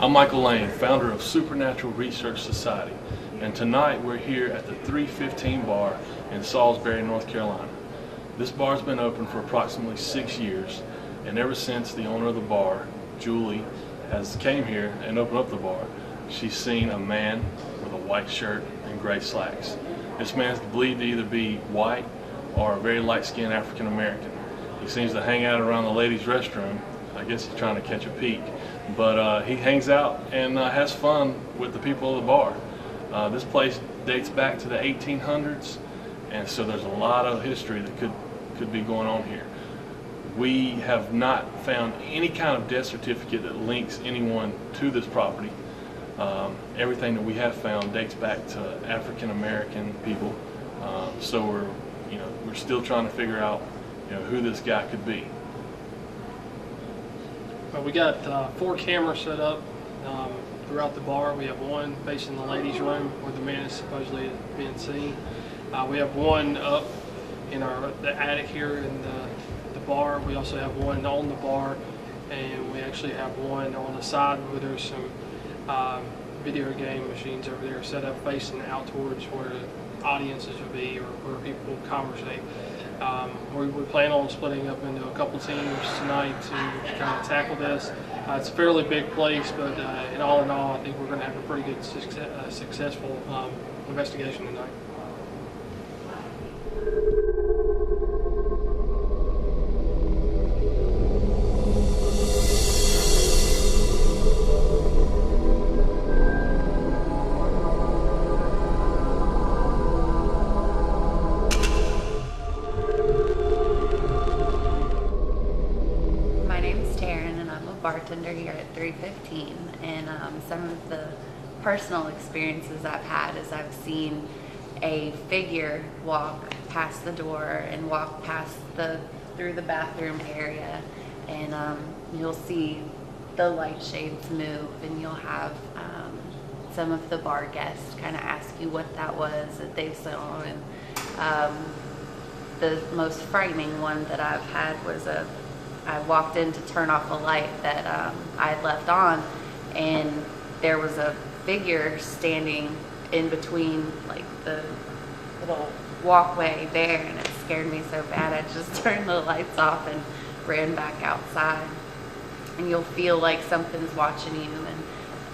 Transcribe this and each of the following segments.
I'm Michael Lane, founder of Supernatural Research Society, and tonight we're here at the 315 Bar in Salisbury, North Carolina. This bar's been open for approximately 6 years, and ever since the owner of the bar, Julie, has came here and opened up the bar, she's seen a man with a white shirt and gray slacks. This man's believed to either be white or a very light-skinned African American. He seems to hang out around the ladies' restroom. I guess he's trying to catch a peek. But he hangs out and has fun with the people of the bar. This place dates back to the 1800s, and so there's a lot of history that could be going on here. We have not found any kind of death certificate that links anyone to this property. Everything that we have found dates back to African American people. So we're still trying to figure out who this guy could be. We got 4 cameras set up throughout the bar. We have one facing the ladies' room where the man is supposedly being seen. We have one up in the attic here in the bar. We also have one on the bar, and we actually have one on the side where there's some video game machines over there set up facing out towards where the audiences would be or where people conversate. We plan on splitting up into a couple teams tonight to kind of tackle this. It's a fairly big place, but in all, I think we're going to have a pretty good successful investigation tonight. Bartender here at 315, and some of the personal experiences I've had is I've seen a figure walk past the door and walk past through the bathroom area, and you'll see the light shades move, and you'll have some of the bar guests kind of ask you what that was that they saw. And the most frightening one that I've had was I walked in to turn off a light that I had left on, and there was a figure standing in between like the little walkway there, and it scared me so bad I just turned the lights off and ran back outside. And you'll feel like something's watching you, and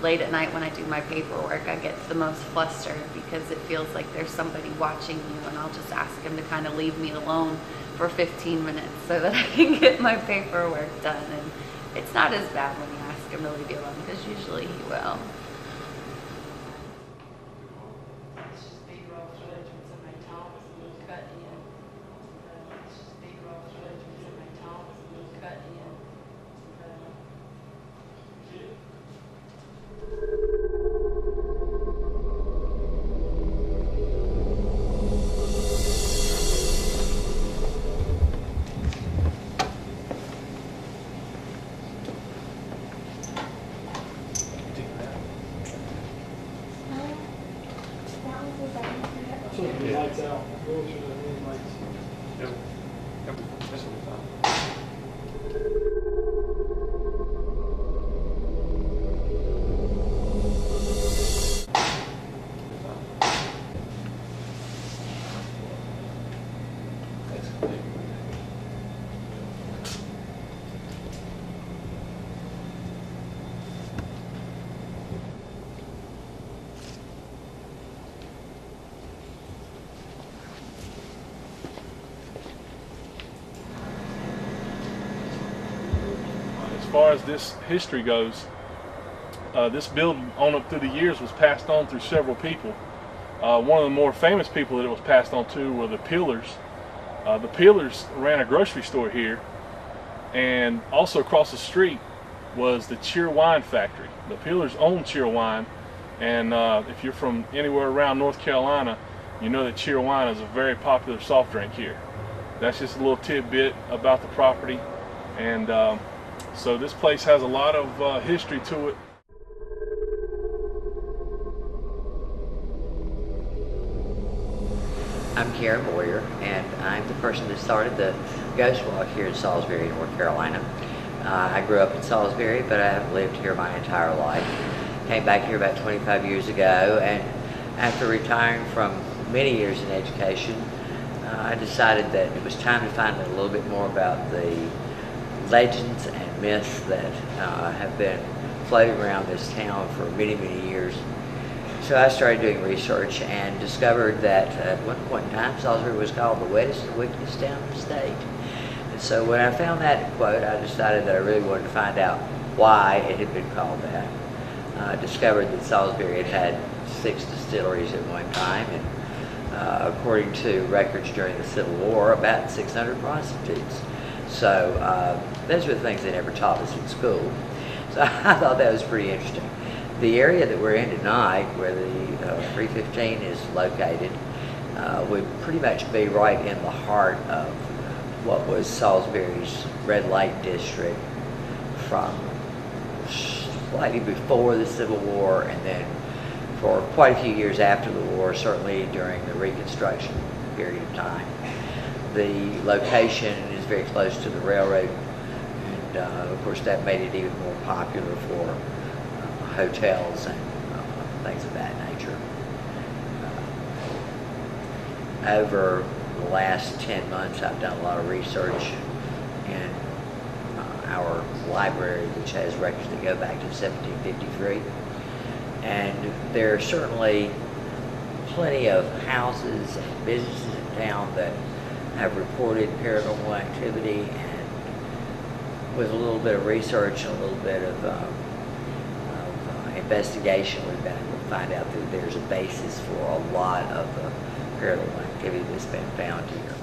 late at night when I do my paperwork I get the most flustered because it feels like there's somebody watching you, and I'll just ask him to kind of leave me alone for 15 minutes so that I can get my paperwork done. And it's not as bad when you ask him to leave you alone, because usually he will. Lights out. Yep. This will be fine. As far as this history goes, this building on up through the years was passed on through several people. One of the more famous people that it was passed on to were the Peelers. The Peelers ran a grocery store here, and also across the street was the Cheer Wine Factory. The Peelers owned Cheer Wine, and if you're from anywhere around North Carolina, you know that Cheer Wine is a very popular soft drink here. That's just a little tidbit about the property, and so this place has a lot of history to it. I'm Karen Boyer, and I'm the person that started the Ghost Walk here in Salisbury, North Carolina. I grew up in Salisbury, but I have lived here my entire life. Came back here about 25 years ago, and after retiring from many years in education, I decided that it was time to find out a little bit more about the legends and myths that have been floating around this town for many, many years. So I started doing research and discovered that at one point in time, Salisbury was called the wettest and wickedest town in the state. And so when I found that quote, I decided that I really wanted to find out why it had been called that. I discovered that Salisbury had had 6 distilleries at one time, and according to records during the Civil War, about 600 prostitutes. So those were the things they never taught us in school. So I thought that was pretty interesting. The area that we're in tonight, where the 315 is located, would pretty much be right in the heart of what was Salisbury's Red Light District from slightly before the Civil War, and then for quite a few years after the war, certainly during the Reconstruction period of time. The location is very close to the railroad, and of course that made it even more popular for hotels and things of that nature. Over the last 10 months, I've done a lot of research in our library, which has records that go back to 1753. And there are certainly plenty of houses and businesses in town that have reported paranormal activity, and with a little bit of research and a little bit of investigation, we've been able to find out that there's a basis for a lot of the paranormal activity that's been found here.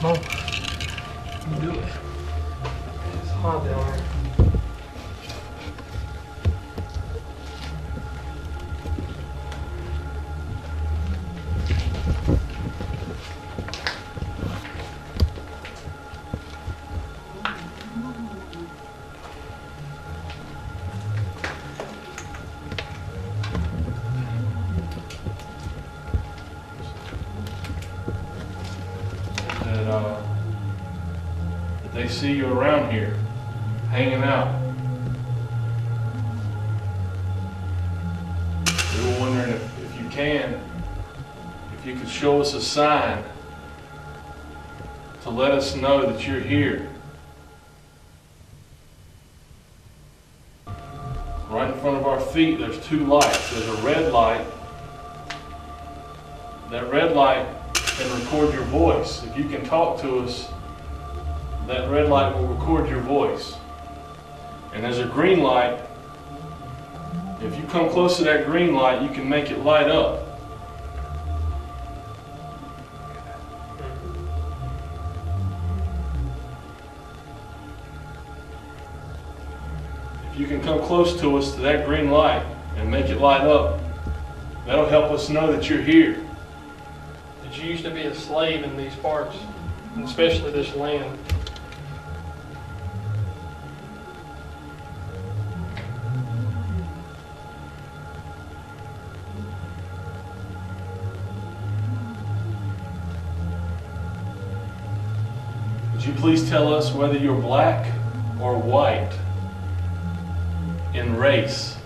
Come on. You can do it. It's hot down there. That they see you around here, hanging out. We were wondering if you could show us a sign to let us know that you're here. Right in front of our feet, there's 2 lights. There's a red light. That red light can record your voice. If you can talk to us, that red light will record your voice. And there's a green light. If you come close to that green light, you can make it light up. If you can come close to us to that green light and make it light up, that'll help us know that you're here. Did you used to be a slave in these parts, and especially this land? Would you please tell us whether you're black or white in race?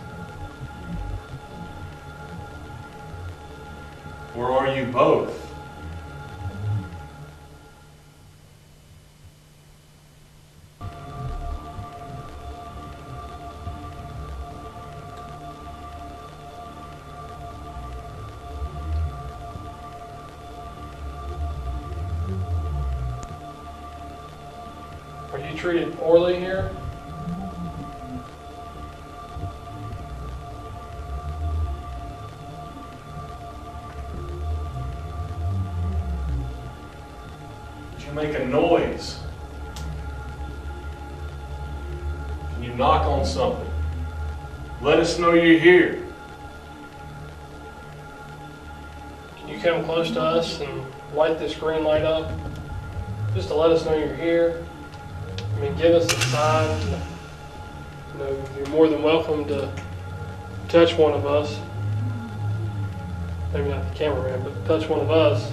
Or are you both? Are you treated poorly here? Did you make a noise? Can you knock on something? Let us know you're here. can you come close to us and light this green light up? Just to let us know you're here. I mean, give us a sign. You know, you're more than welcome to touch one of us. Maybe not the cameraman, but touch one of us.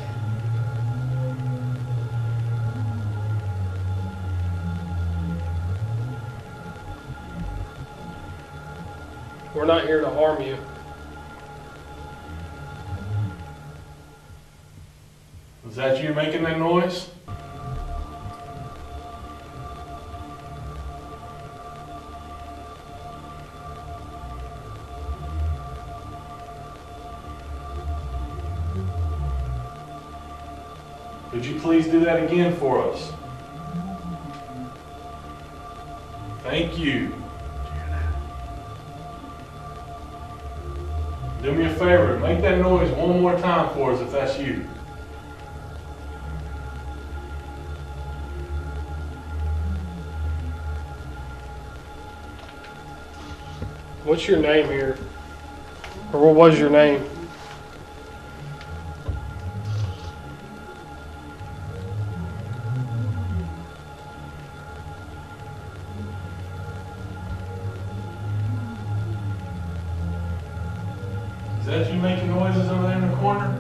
We're not here to harm you. Was that you making that noise? Could you please do that again for us? Thank you. Do me a favor, make that noise one more time for us if that's you. What's your name here? Or what was your name? Is that you making noises over there in the corner?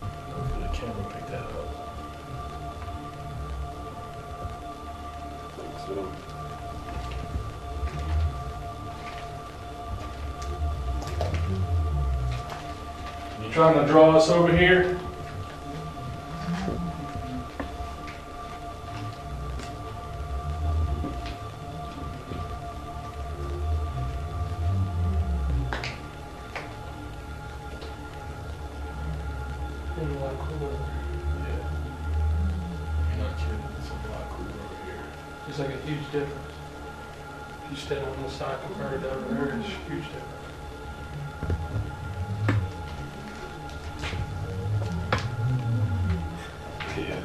Hopefully the camera picked that up. So. You trying to draw us over here? Yeah. You're not kidding. It's a lot cooler over here. It's like a huge difference. If you stand on this side compared to over there, it's a huge difference. Yeah.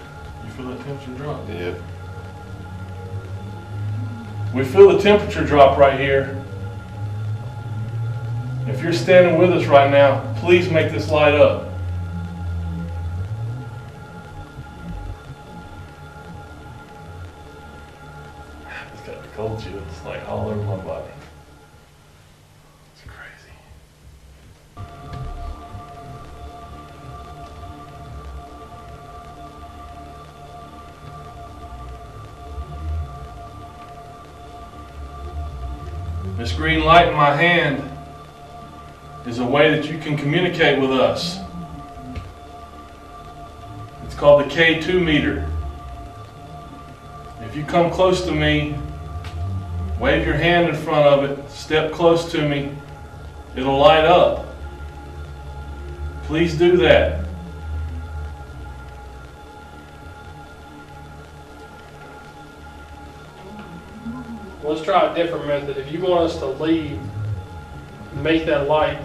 You feel the temperature drop? Yeah. We feel the temperature drop right here. If you're standing with us right now, please make this light up. It's got the cold chills like all over my body. It's crazy. This green light in my hand is a way that you can communicate with us. It's called the K2 meter. If you come close to me, wave your hand in front of it, step close to me, it'll light up. Please do that. Let's try a different method. If you want us to leave, make that light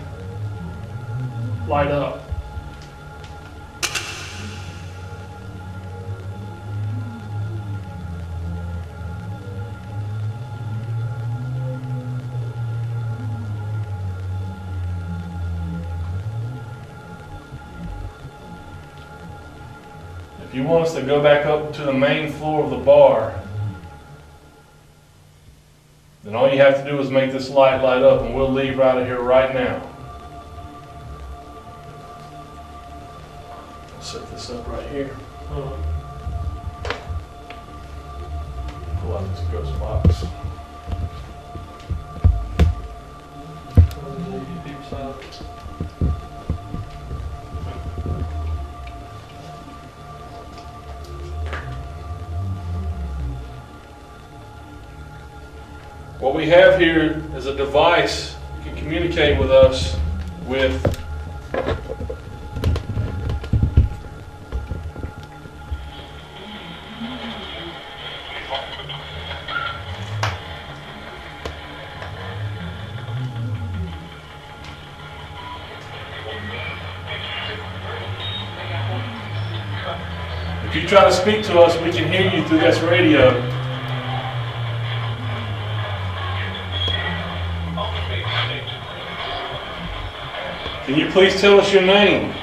up. If you want us to go back up to the main floor of the bar, then all you have to do is make this light up and we'll leave out of here right now. I'll set this up right here. Pull out this ghost box. What we have here is a device you can communicate with us with. If you try to speak to us, we can hear you through this radio. Can you please tell us your name?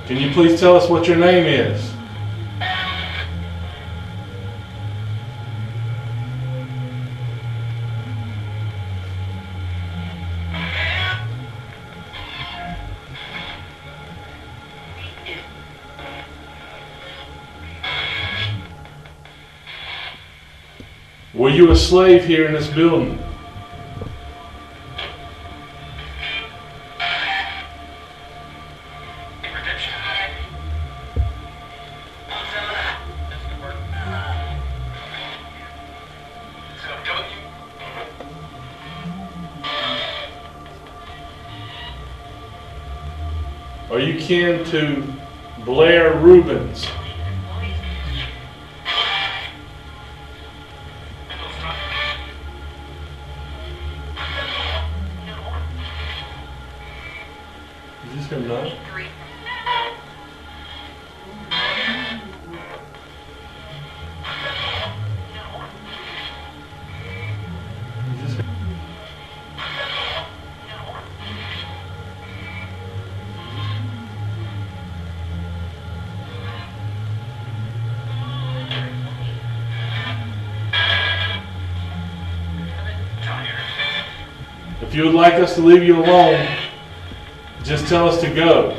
Can you please tell us what your name is? Were you a slave here in this building? Are you kin to Blair Rubens? Is this him now? Is this him? If you would like us to leave you alone, just tell us to go.